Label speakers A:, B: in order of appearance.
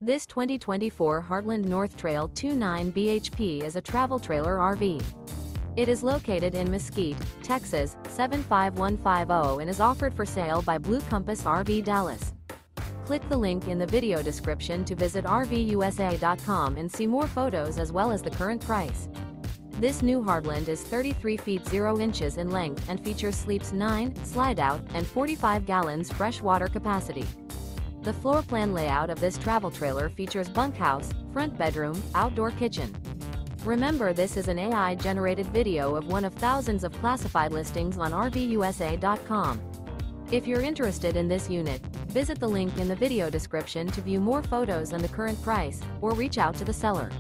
A: This 2024 Heartland North Trail 29 bhp is a travel trailer RV. It is located in Mesquite, Texas, 75150 and is offered for sale by Blue Compass RV Dallas. Click the link in the video description to visit RVUSA.com and see more photos as well as the current price. This new Heartland is 33 feet 0 inches in length and features sleeps 9, Slideout, and 45 gallons fresh water capacity. The floor plan layout of this travel trailer features bunkhouse, front bedroom, outdoor kitchen. Remember, this is an AI-generated video of one of thousands of classified listings on RVUSA.com. If you're interested in this unit, visit the link in the video description to view more photos and the current price, or reach out to the seller.